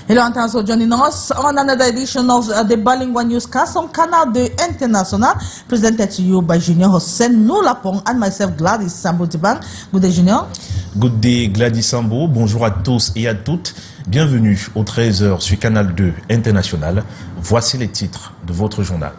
Hello and thanks for joining us on another edition of the Bilingual Newscast on Canal International, presented to you by Junior Hossein Noulapong and myself, Gladys Sambo Tibang. Good day, Junior. Good day, Gladys Sambo. Bonjour à tous et à toutes. Bienvenue au 13h sur Canal 2 International. Voici les titres de votre journal.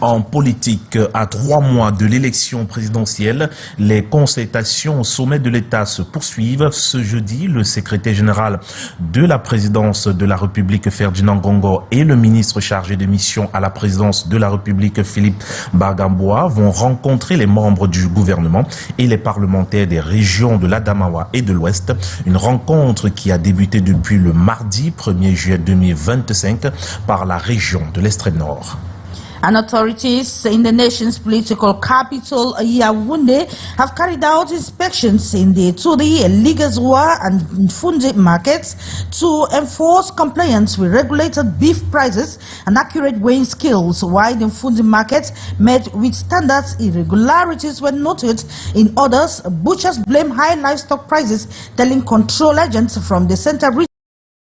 En politique, à 3 mois de l'élection présidentielle, les concertations au sommet de l'État se poursuivent. Ce jeudi, le secrétaire général de la présidence de la République, Ferdinand Gongo, et le ministre chargé de mission à la présidence de la République, Philippe Bargamboa, vont rencontrer les membres du gouvernement et les parlementaires des régions de l'Adamawa et de l'Ouest. Une rencontre qui a débuté depuis le mardi 1er juillet 2025 par la région de l'extrême nord. And authorities in the nation's political capital, Yaoundé, have carried out inspections in the Turi, Ligazwa and Fundi markets to enforce compliance with regulated beef prices and accurate weighing scales, while the Fundi markets met with standards. Irregularities were noted in others. Butchers blame high livestock prices, telling control agents from the central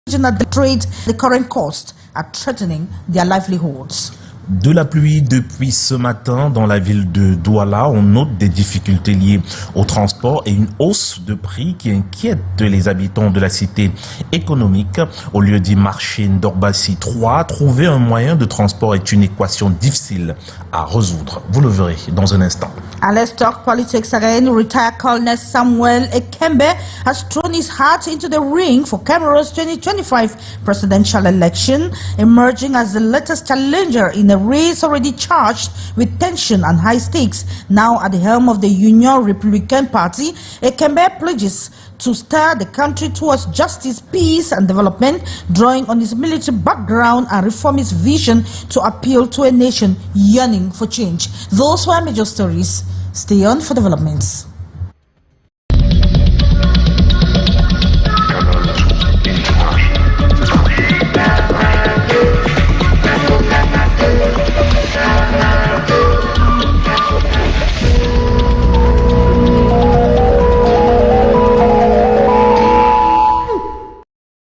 regional trade the current costs are threatening their livelihoods. De la pluie depuis ce matin dans la ville de Douala. On note des difficultés liées au transport et une hausse de prix qui inquiète les habitants de la cité économique. Au lieu du marché Ndorbassi 3, trouver un moyen de transport est une équation difficile à résoudre. Vous le verrez dans un instant. And let's talk politics again. Retired Colonel Samuel Ekembe has thrown his hat into the ring for Cameroon's 2025 presidential election, emerging as the latest challenger in a race already charged with tension and high stakes. Now at the helm of the Union Republican Party, Ekembe pledges to steer the country towards justice, peace and development, drawing on his military background and reformist vision to appeal to a nation yearning for change. Those were major stories. Stay on for developments.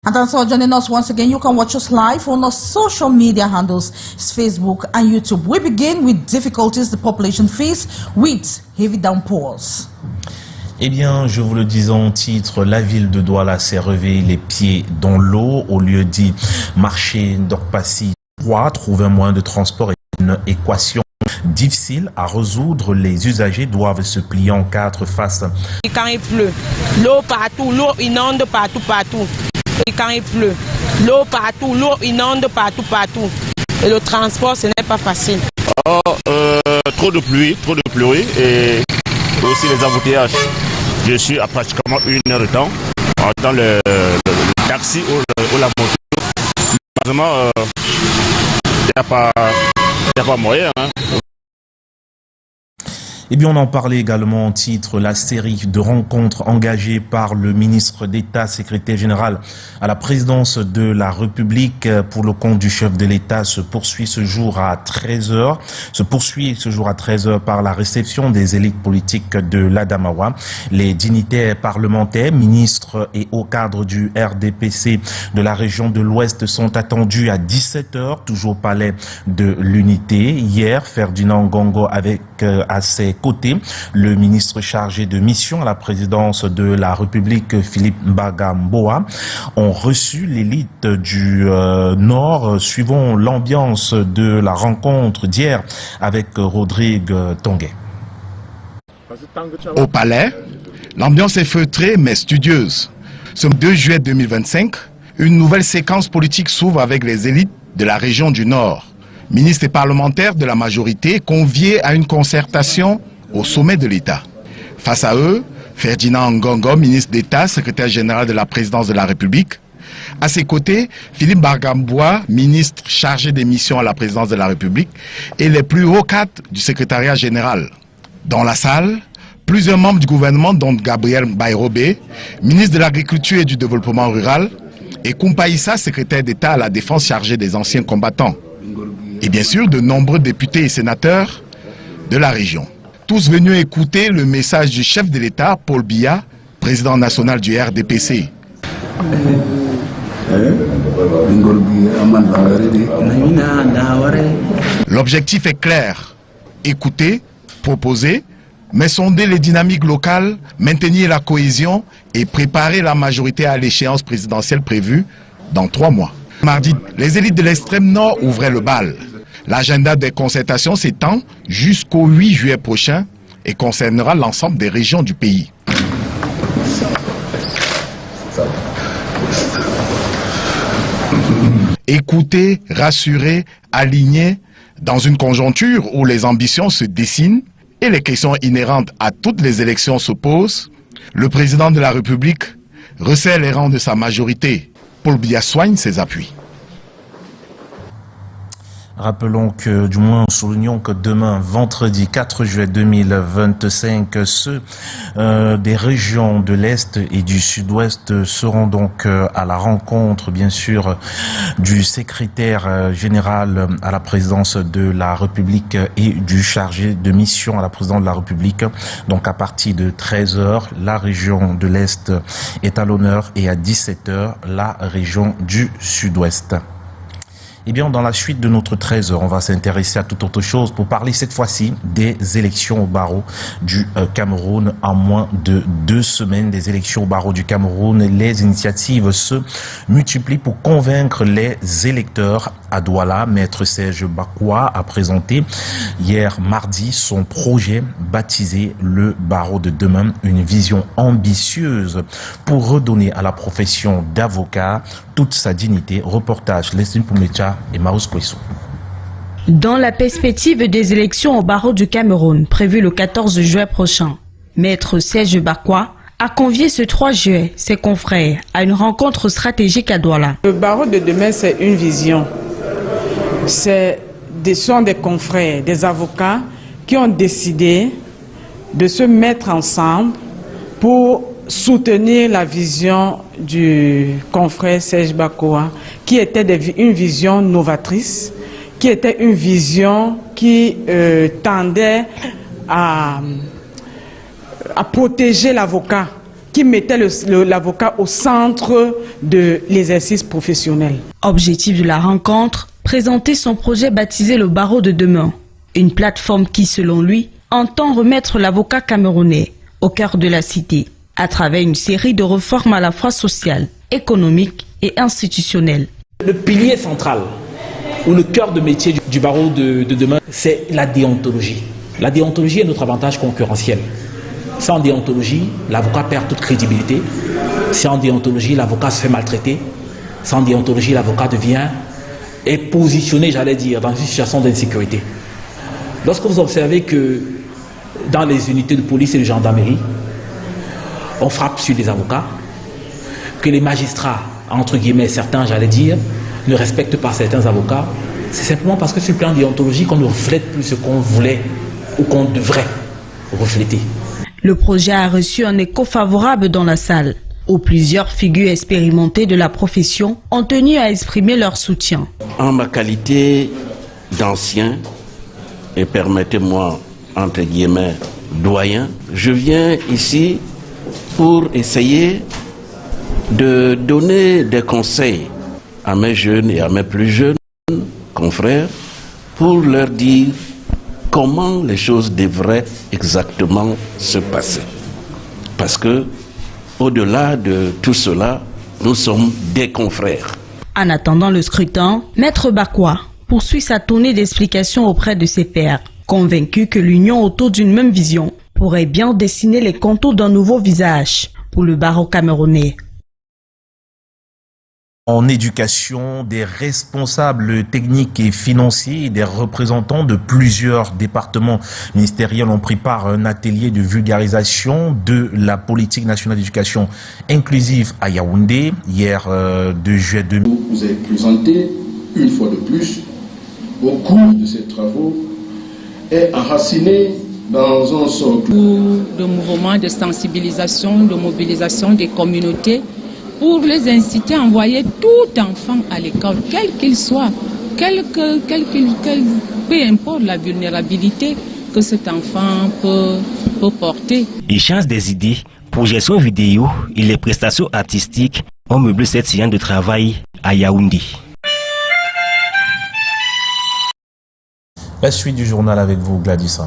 And thanks for joining us once again. You can watch us live on our social media handles, Facebook and YouTube. We begin with difficulties the population face with heavy downpours. Eh bien, je vous le disais en titre, la ville de Douala s'est réveillée les pieds dans l'eau. Au lieu dit marché Ndorbassi 3, trouver un moyen de transport est une équation difficile à résoudre. Les usagers doivent se plier en 4 faces. Quand il pleut, l'eau partout, l'eau inonde partout. Et quand il pleut, l'eau partout, l'eau inonde partout. Et le transport, ce n'est pas facile. Trop de pluie et aussi les embouteillages. Je suis à pratiquement 1 heure de temps dans le taxi ou la moto. Malheureusement, il n'y a pas moyen. Eh bien, on en parlait également en titre, la série de rencontres engagées par le ministre d'État, secrétaire général à la présidence de la République pour le compte du chef de l'État se poursuit ce jour à 13h. Se poursuit ce jour à 13h par la réception des élites politiques de l'Adamawa. Les dignitaires parlementaires, ministres et hauts cadres du RDPC de la région de l'Ouest sont attendus à 17h, toujours au palais de l'Unité. Hier, Ferdinand Gongo avec à ses côtés le ministre chargé de mission à la présidence de la République, Philippe Bargamboa, ont reçu l'élite du Nord. Suivons l'ambiance de la rencontre d'hier avec Rodrigue Tonguet. Au palais, l'ambiance est feutrée mais studieuse. Ce 2 juillet 2025, une nouvelle séquence politique s'ouvre avec les élites de la région du Nord. Ministres et parlementaires de la majorité conviés à une concertation au sommet de l'État. Face à eux, Ferdinand Ngongo, ministre d'État, secrétaire général de la présidence de la République. À ses côtés, Philippe Bargamboa, ministre chargé des missions à la présidence de la République, et les plus hauts cadres du secrétariat général. Dans la salle, plusieurs membres du gouvernement, dont Gabriel Bayrobé, ministre de l'Agriculture et du Développement rural, et Kumpaïssa, secrétaire d'État à la défense chargé des anciens combattants. Et bien sûr, de nombreux députés et sénateurs de la région. Tous venus écouter le message du chef de l'État, Paul Biya, président national du RDPC. L'objectif est clair, écouter, proposer, mais sonder les dynamiques locales, maintenir la cohésion et préparer la majorité à l'échéance présidentielle prévue dans 3 mois. Mardi, les élites de l'extrême nord ouvraient le bal. L'agenda des concertations s'étend jusqu'au 8 juillet prochain et concernera l'ensemble des régions du pays. Écouter, rassurer, aligner, dans une conjoncture où les ambitions se dessinent et les questions inhérentes à toutes les élections se posent, le président de la République resserre les rangs de sa majorité. Paul Biya soigne ses appuis. Rappelons que, du moins soulignons que demain, vendredi 4 juillet 2025, ceux des régions de l'Est et du Sud-Ouest seront donc à la rencontre, bien sûr, du secrétaire général à la présidence de la République et du chargé de mission à la présidence de la République. Donc à partir de 13h, la région de l'Est est à l'honneur et à 17h, la région du Sud-Ouest. Eh bien, dans la suite de notre 13h, on va s'intéresser à toute autre chose pour parler cette fois-ci des élections au barreau du Cameroun. En moins de 2 semaines des élections au barreau du Cameroun, les initiatives se multiplient pour convaincre les électeurs. À Douala, Maître Serge Bakwa a présenté hier mardi son projet baptisé le barreau de demain, une vision ambitieuse pour redonner à la profession d'avocat toute sa dignité. Reportage Leslie Poumecha et Marus Kwesso. Dans la perspective des élections au barreau du Cameroun, prévues le 14 juin prochain, Maître Serge Bakwa a convié ce 3 juillet ses confrères à une rencontre stratégique à Douala. Le barreau de demain, c'est une vision. Ce sont des confrères, des avocats qui ont décidé de se mettre ensemble pour soutenir la vision du confrère Serge Bakwa, qui était une vision novatrice, qui était une vision qui tendait à protéger l'avocat, qui mettait l'avocat au centre de l'exercice professionnel. Objectif de la rencontre, présenter son projet baptisé le barreau de demain, une plateforme qui, selon lui, entend remettre l'avocat camerounais au cœur de la cité, à travers une série de réformes à la fois sociales, économiques et institutionnelles. Le pilier central, ou le cœur de métier du barreau de demain, c'est la déontologie. La déontologie est notre avantage concurrentiel. Sans déontologie, l'avocat perd toute crédibilité. Sans déontologie, l'avocat se fait maltraiter. Sans déontologie, l'avocat est positionné, j'allais dire, dans une situation d'insécurité. Lorsque vous observez que dans les unités de police et de gendarmerie, on frappe sur les avocats, que les magistrats, entre guillemets, certains, j'allais dire, ne respectent pas certains avocats, c'est simplement parce que sur le plan déontologique, on ne reflète plus ce qu'on voulait ou qu'on devrait refléter. Le projet a reçu un écho favorable dans la salle, où plusieurs figures expérimentées de la profession ont tenu à exprimer leur soutien. En ma qualité d'ancien, et permettez-moi, entre guillemets, doyen, je viens ici pour essayer de donner des conseils à mes jeunes et à mes plus jeunes confrères pour leur dire comment les choses devraient exactement se passer. Parce que, au-delà de tout cela, nous sommes des confrères. En attendant le scrutin, Maître Bakwa poursuit sa tournée d'explications auprès de ses pairs, convaincu que l'union autour d'une même vision pourrait bien dessiner les contours d'un nouveau visage pour le barreau camerounais. En éducation, des responsables techniques et financiers et des représentants de plusieurs départements ministériels ont pris part à un atelier de vulgarisation de la politique nationale d'éducation inclusive à Yaoundé, hier 2 juillet 2000. Vous avez présenté une fois de plus, au cours de ces travaux, est enraciné dans un socle de mouvements de sensibilisation, de mobilisation des communautés pour les inciter à envoyer tout enfant à l'école, quel qu'il soit, peu importe la vulnérabilité que cet enfant peut porter. Échange des idées, projection vidéo et les prestations artistiques ont meublé cette séance de travail à Yaoundé. La suite du journal avec vous, Gladys.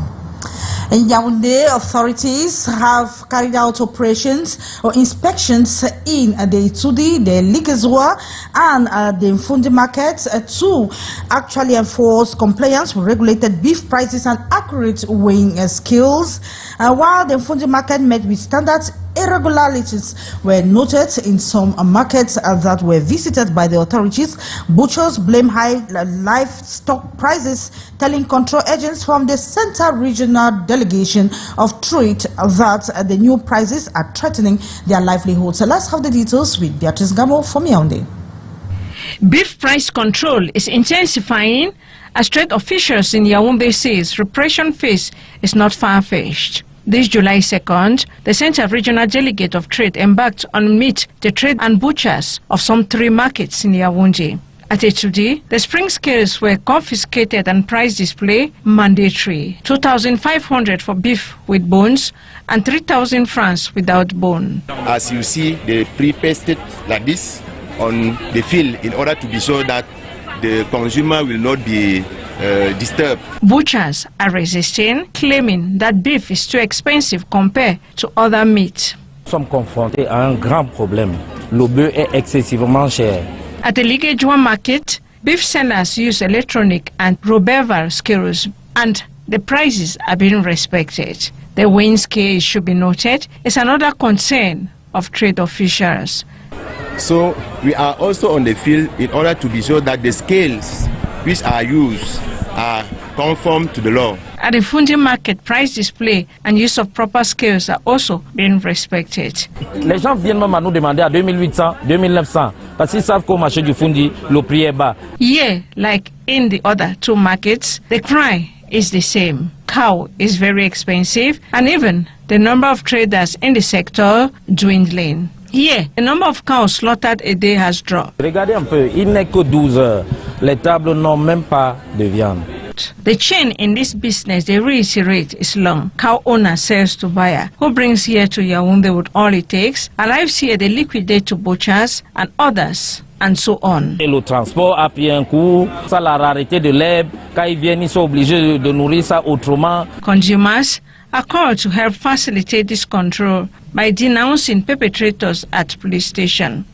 In Yaoundé, authorities have carried out operations or inspections in the Itudi, the Ligezwa, and the Mfundi markets to actually enforce compliance with regulated beef prices and accurate weighing skills. While the Mfundi market met with standards, irregularities were noted in some markets that were visited by the authorities. Butchers blame high livestock prices, telling control agents from the Central Regional Delegation of Trade that the new prices are threatening their livelihoods. So let's have the details with Beatrice Gamo from Yaoundé. Beef price control is intensifying as trade officials in Yaoundé says repression phase is not far-fetched. This July 2nd, the Central Regional Delegate of Trade embarked on meet the trade and butchers of some 3 markets in Yaoundé. At Etudi, the spring scales were confiscated and price display mandatory. 2,500 for beef with bones and 3,000 francs without bone. As you see, they pre-paste it like this on the field in order to be sure that the consumer will not be disturbed. Butchers are resisting, claiming that beef is too expensive compared to other meat. Nous sommes confrontés à un grand problème. Le bœuf est excessivement cher. At the Ligejwa market, beef sellers use electronic and Roberval scales, and the prices are being respected. The weighing scale, should be noted, is another concern of trade officials. So we are also on the field in order to be sure that the scales which are used are conform to the law. At the Fundi market, price display and use of proper scales are also being respected. Les gens viennent même à nous demander à 2800, 2900 parce qu'ils savent qu'au marché du Fundi, le prix est bas. Here, like in the other 2 markets, the cry is the same. Cow is very expensive, and even the number of traders in the sector dwindling. Here, the number of cows slaughtered a day has dropped. Regardez un peu, il n'est que 12 heures. Les tables n'ont même pas de viande. The chain in this business, they reiterate, is long. Cow owner sells to buyer, who brings here to Yaoundé with all it takes, arrives here, they liquidate to butchers and others, and so on. Et le transport a pris un coup, ça la rareté de l'herbe, quand ils viennent, ils sont obligés de nourrir ça autrement. Consumers are called to help facilitate this control by denouncing perpetrators at police station.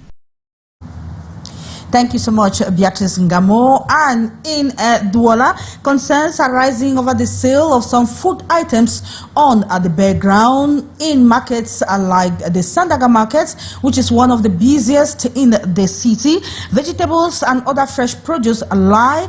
Thank you so much, Beatrice Ngamo. And in Douala, concerns are rising over the sale of some food items on the background in markets like the Sandaga market, which is one of the busiest in the city. Vegetables and other fresh produce lie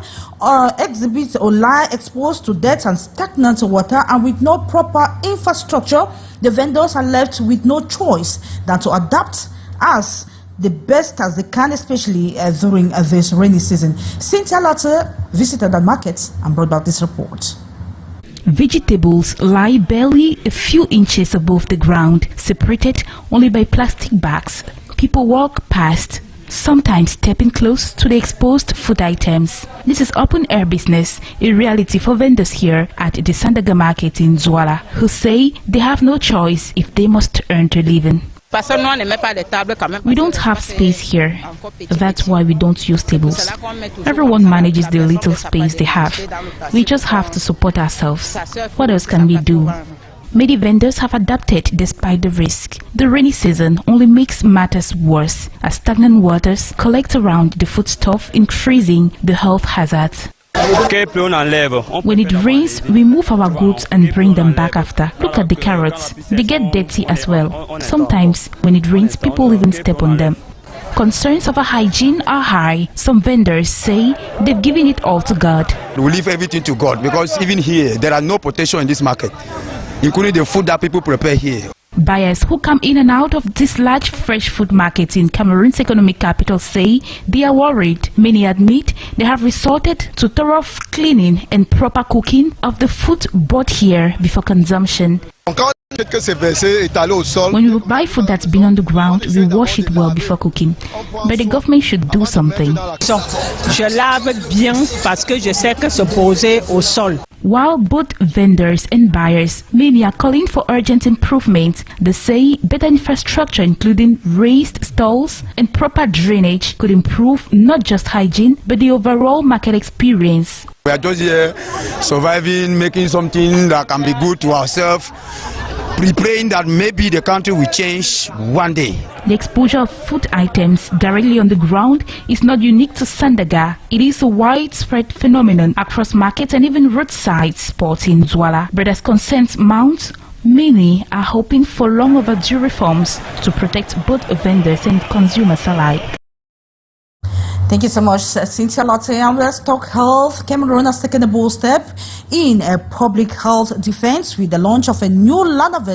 exposed to dirt and stagnant water, and with no proper infrastructure, the vendors are left with no choice than to adapt as the best as they can, especially during this rainy season. Cynthia Latte visited the markets and brought back this report. Vegetables lie barely a few inches above the ground, separated only by plastic bags. People walk past, sometimes stepping close to the exposed food items. This is open-air business, a reality for vendors here at the Sandaga market in Douala, who say they have no choice if they must earn their living. We don't have space here. That's why we don't use tables. Everyone manages the little space they have. We just have to support ourselves. What else can we do? Many vendors have adapted despite the risk. The rainy season only makes matters worse as stagnant waters collect around the foodstuff, increasing the health hazards. When it rains, we move our goods and bring them back after. Look at the carrots. They get dirty as well. Sometimes, when it rains, people even step on them. Concerns over hygiene are high. Some vendors say they've given it all to God. We leave everything to God because even here, there are no protection in this market, including the food that people prepare here. Buyers who come in and out of these large fresh food markets in Cameroon's economic capital say they are worried. Many admit they have resorted to thorough cleaning and proper cooking of the food bought here before consumption. When we buy food that's been on the ground, we wash it well before cooking. But the government should do something. Je lave bien parce que je sais que c'est posé au sol. While both vendors and buyers, many are calling for urgent improvements. They say better infrastructure, including raised stalls and proper drainage, could improve not just hygiene, but the overall market experience. We are just here surviving, making something that can be good to ourselves, praying that maybe the country will change one day. The exposure of food items directly on the ground is not unique to Sandaga. It is a widespread phenomenon across markets and even roadside spots in Douala. But as concerns mount, many are hoping for long overdue reforms to protect both vendors and consumers alike. Thank you so much, Cynthia Lotte. And let's talk health. Cameroon has taken a bold step in public health defense with the launch of a new line of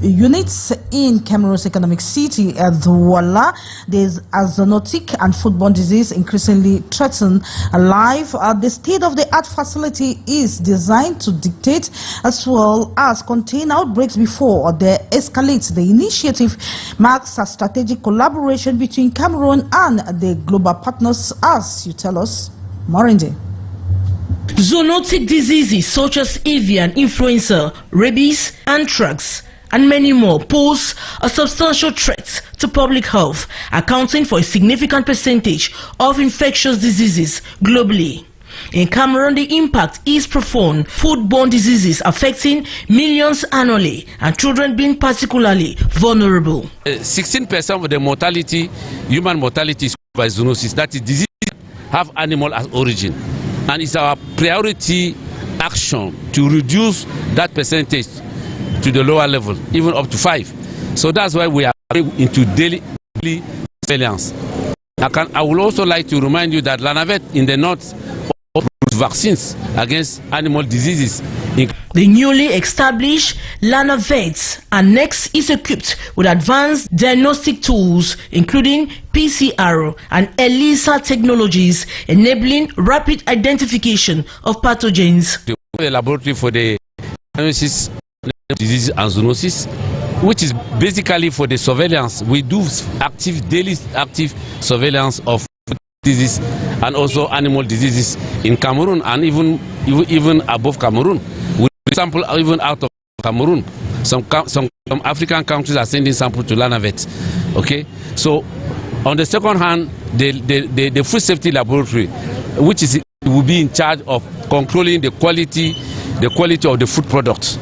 units in Cameroon's economic city, Douala. There's a zoonotic and foodborne disease increasingly threaten life. The state-of-the-art facility is designed to dictate as well as contain outbreaks before they escalate. The initiative marks a strategic collaboration between Cameroon and the global partners, as you tell us. Morindi. Zoonotic diseases such as avian influenza, rabies, anthrax, and many more pose a substantial threat to public health, accounting for a significant percentage of infectious diseases globally. In Cameroon, the impact is profound. Foodborne diseases affecting millions annually, and children being particularly vulnerable. 16% of the mortality, human mortality, is by zoonosis. That is, diseases have animal as origin, and it's our priority action to reduce that percentage to the lower level, even up to 5. So that's why we are into daily surveillance. I would also like to remind you that Lanavet in the north vaccines against animal diseases. The newly established Lanavet Annex is equipped with advanced diagnostic tools, including PCR and ELISA technologies, enabling rapid identification of pathogens. The laboratory for the diagnosis of diseases and zoonosis, which is basically for the surveillance. We do daily active surveillance of diseases and also animal diseases in Cameroon and even above Cameroon. We sample even out of Cameroon. Some African countries are sending samples to Lanavet. Okay, so on the second hand, the food safety laboratory, which will be in charge of controlling the quality of the food products,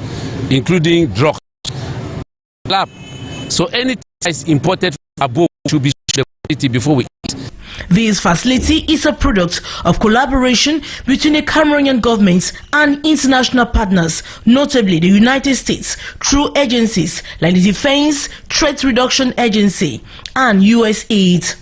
including drugs. Lab. So anything that is imported above should be the quality before we eat. This facility is a product of collaboration between the Cameroonian government and international partners, notably the United States, through agencies like the Defense Threat Reduction Agency and USAID.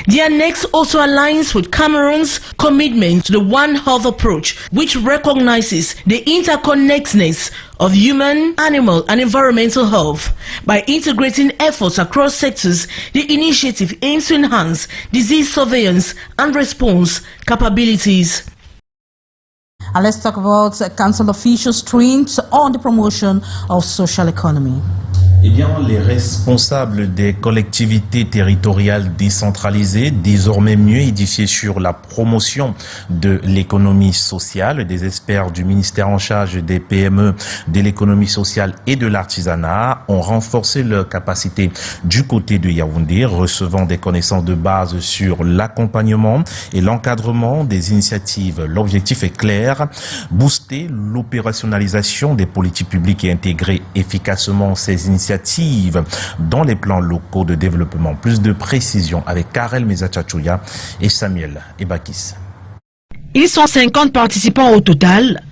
The annex also aligns with Cameroon's commitment to the One Health approach, which recognizes the interconnectedness of human, animal, and environmental health. By integrating efforts across sectors, the initiative aims to enhance disease surveillance and response capabilities. And let's talk about council officials' strengths on the promotion of social economy. Eh bien, les responsables des collectivités territoriales décentralisées, désormais mieux édifiés sur la promotion de l'économie sociale, des experts du ministère en charge des PME, de l'économie sociale et de l'artisanat, ont renforcé leurs capacités du côté de Yaoundé, recevant des connaissances de base sur l'accompagnement et l'encadrement des initiatives. L'objectif est clair, booster l'opérationnalisation des politiques publiques et intégrer efficacement ces initiatives dans les plans locaux de développement. Plus de précision avec Karel Mezachachouya et Samuel Ebakis. Ils sont 50 participants au total,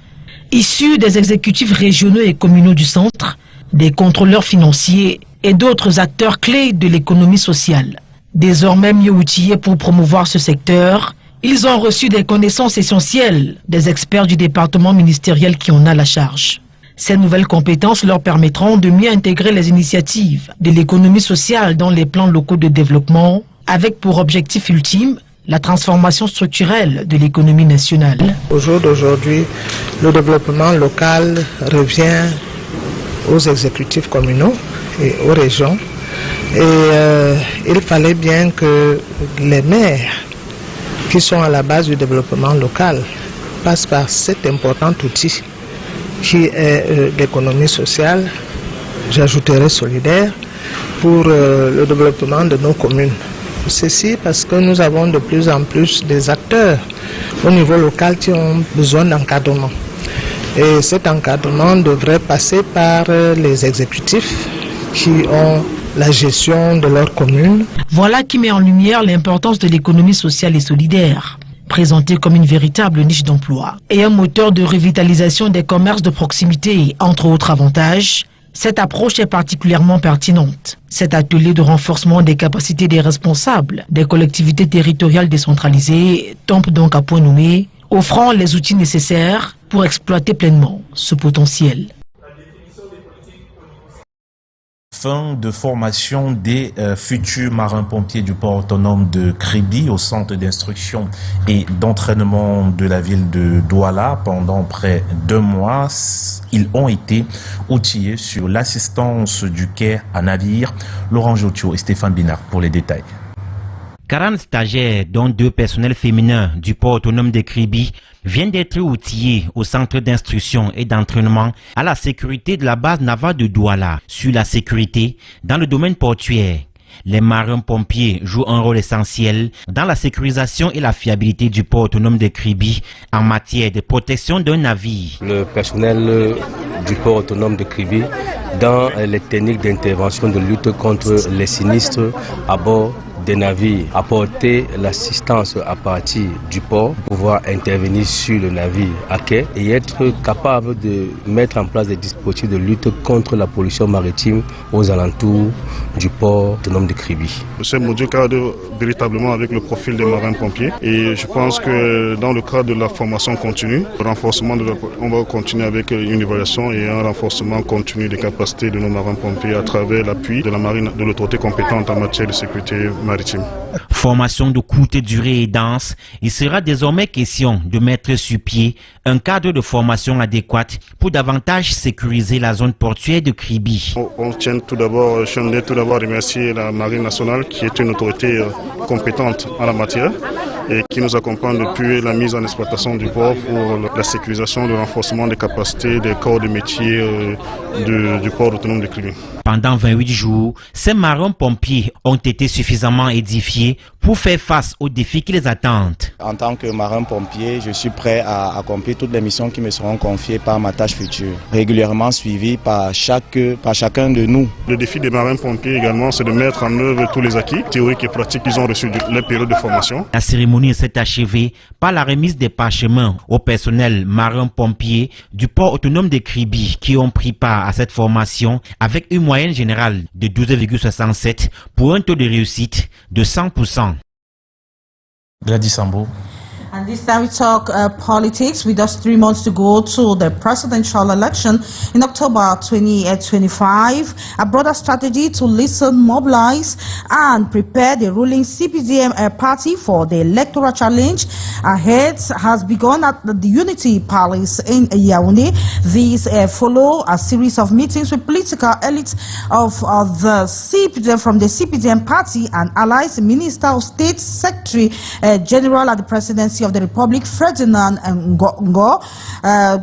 issus des exécutifs régionaux et communaux du centre, des contrôleurs financiers et d'autres acteurs clés de l'économie sociale. Désormais mieux outillés pour promouvoir ce secteur, ils ont reçu des connaissances essentielles des experts du département ministériel qui en a la charge. Ces nouvelles compétences leur permettront de mieux intégrer les initiatives de l'économie sociale dans les plans locaux de développement, avec pour objectif ultime la transformation structurelle de l'économie nationale. Au jour d'aujourd'hui, le développement local revient aux exécutifs communaux et aux régions. Et il fallait bien que les maires qui sont à la base du développement local passent par cet important outil qui est l'économie sociale, j'ajouterai solidaire, pour le développement de nos communes. Ceci parce que nous avons de plus en plus des acteurs au niveau local qui ont besoin d'encadrement. Et cet encadrement devrait passer par les exécutifs qui ont la gestion de leur commune. Voilà qui met en lumière l'importance de l'économie sociale et solidaire, présentée comme une véritable niche d'emploi et un moteur de revitalisation des commerces de proximité, entre autres avantages. Cette approche est particulièrement pertinente. Cet atelier de renforcement des capacités des responsables des collectivités territoriales décentralisées tombe donc à point nommé, offrant les outils nécessaires pour exploiter pleinement ce potentiel. Fin de formation des futurs marins-pompiers du port autonome de Kribi au centre d'instruction et d'entraînement de la ville de Douala pendant près d'1 mois. Ils ont été outillés sur l'assistance du quai à navire. Laurent Jotio et Stéphane Binard pour les détails. 40 stagiaires, dont 2 personnels féminins du port autonome de Kribi, viennent d'être outillés au centre d'instruction et d'entraînement à la sécurité de la base navale de Douala. Sur la sécurité dans le domaine portuaire, les marins-pompiers jouent un rôle essentiel dans la sécurisation et la fiabilité du port autonome de Kribi en matière de protection d'un navire. Le personnel du port autonome de Kribi dans les techniques d'intervention de lutte contre les sinistres à bord des navires, apporter l'assistance à partir du port, pouvoir intervenir sur le navire à quai et être capable de mettre en place des dispositifs de lutte contre la pollution maritime aux alentours du port autonome de Kribi. Ce module cadre véritablement avec le profil des marins-pompiers et je pense que dans le cadre de la formation continue, on va continuer avec une évaluation et un renforcement continu des capacités de nos marins-pompiers à travers l'appui de la marine, de l'autorité compétente en matière de sécurité maritime. Formation de courte durée et dense, il sera désormais question de mettre sur pied un cadre de formation adéquat pour davantage sécuriser la zone portuaire de Kribi. On tient tout d'abord remercier la Marine nationale qui est une autorité compétente en la matière et qui nous accompagne depuis la mise en exploitation du port pour la sécurisation, le renforcement des capacités des corps de métier du port autonome de Kribi. Pendant 28 jours, ces marins-pompiers ont été suffisamment édifiés pour faire face aux défis qui les attendent. En tant que marin-pompier, je suis prêt à accomplir toutes les missions qui me seront confiées par ma tâche future, régulièrement suivies par chacun de nous. Le défi des marins-pompiers également, c'est de mettre en œuvre tous les acquis théoriques et pratiques qu'ils ont reçus de leur période de formation. La cérémonie s'est achevée par la remise des parchemins au personnel marin-pompier du port autonome de Kribi qui ont pris part à cette formation avec une moyenne générale de 12,67 pour un taux de réussite de 100%. Gladys Sambo. And this time we talk politics. With just 3 months to go to the presidential election in October 2025. A broader strategy to listen, mobilize, and prepare the ruling CPDM party for the electoral challenge ahead has begun at the Unity Palace in Yaoundé. These follow a series of meetings with political elites of the CPDM from the CPDM party and allies. Minister of State Secretary General at the Presidency of the Republic, Ferdinand Ngo,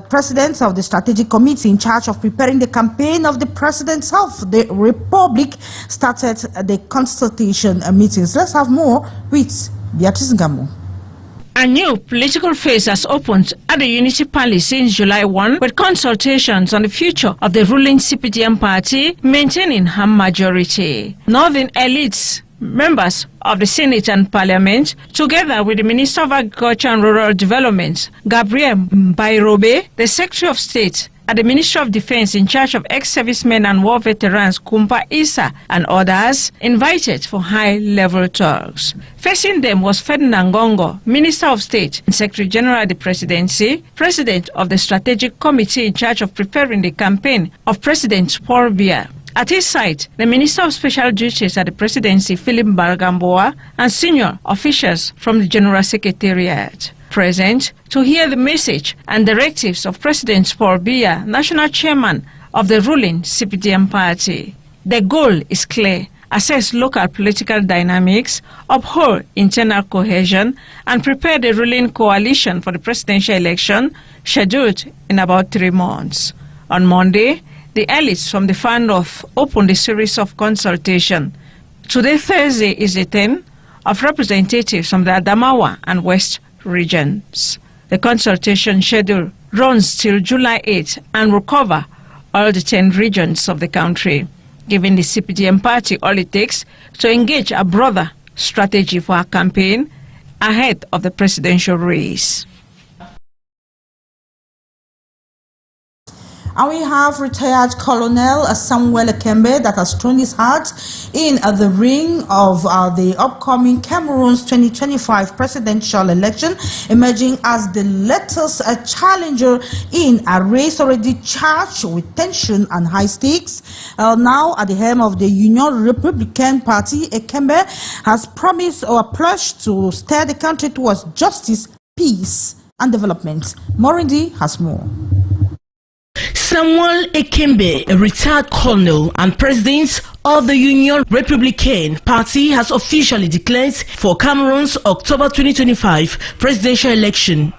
President of the Strategic Committee in charge of preparing the campaign of the President of the Republic, started the consultation meetings. Let's have more with Beatrice Ngamo. A new political phase has opened at the Unity Palace since July 1 with consultations on the future of the ruling CPDM party maintaining her majority. Northern elites, members of the Senate and Parliament, together with the Minister of Agriculture and Rural Development, Gabriel Mbairobe, the Secretary of State, at the Ministry of Defense in charge of ex-servicemen and war veterans Kumpa Issa and others invited for high-level talks. Facing them was Ferdinand Ngongo, Minister of State and Secretary General of the Presidency, President of the Strategic Committee in charge of preparing the campaign of President Paul Biya. At his side, the Minister of Special Duties at the Presidency, Philip Bargamboa, and senior officials from the General Secretariat. Present to hear the message and directives of President Paul Biya, National Chairman of the ruling CPDM party. The goal is clear: assess local political dynamics, uphold internal cohesion, and prepare the ruling coalition for the presidential election scheduled in about 3 months. On Monday, the elites from the Far North opened a series of consultation. Today, Thursday, is the turn of representatives from the Adamawa and West regions. The consultation schedule runs till July 8 and will cover all the 10 regions of the country, giving the CPDM party all it takes to engage a broader strategy for our campaign ahead of the presidential race. And we have retired Colonel Samuel Ekembe that has thrown his hat in the ring of the upcoming Cameroon's 2025 presidential election, emerging as the latest challenger in a race already charged with tension and high stakes. Now at the helm of the Union Republican Party, Ekembe has promised or pledged to steer the country towards justice, peace and development. Morindi has more. Samuel Ekembe, a retired colonel and president of the Union Republican Party, has officially declared for Cameroon's October 2025 presidential election.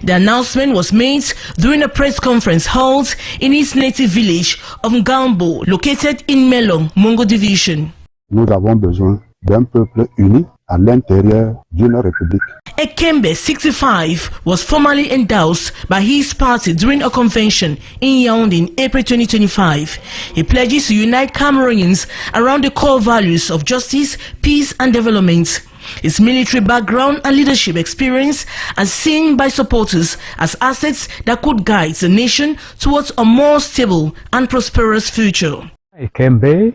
The announcement was made during a press conference held in his native village of Ngambo, located in Melong, Mongo Division. Nous avons besoin d'un peuple uni à l'intérieur d'une république. Ekembe, 65, was formally endorsed by his party during a convention in Yaoundé in April 2025. He pledges to unite Cameroonians around the core values of justice, peace and development. His military background and leadership experience are seen by supporters as assets that could guide the nation towards a more stable and prosperous future. Ekembe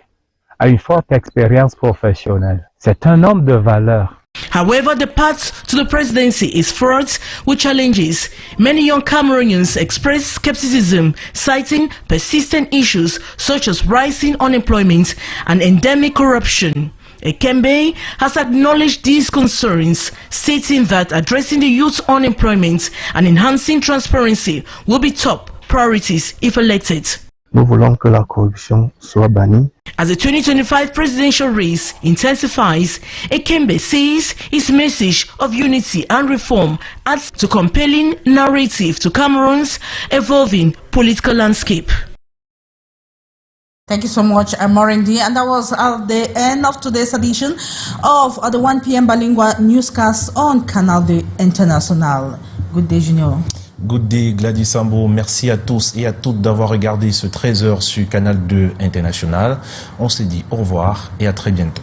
a une forte expérience professionnelle. C'est un homme de valeur. However, the path to the presidency is fraught with challenges. Many young Cameroonians express skepticism, citing persistent issues such as rising unemployment and endemic corruption. Ekembe has acknowledged these concerns, stating that addressing the youth unemployment and enhancing transparency will be top priorities if elected. Nous voulons que la corruption soit bannie. As the 2025 presidential race intensifies, Ekembe says his message of unity and reform adds to compelling narrative to Cameroon's evolving political landscape. Thank you so much, Morindi. And that was the end of today's edition of the 1 p.m. bilingual newscast on Canal International. Good day, Junior. Good day, Gladys Sambo. Merci à tous et à toutes d'avoir regardé ce 13h sur Canal 2 International. On se dit au revoir et à très bientôt.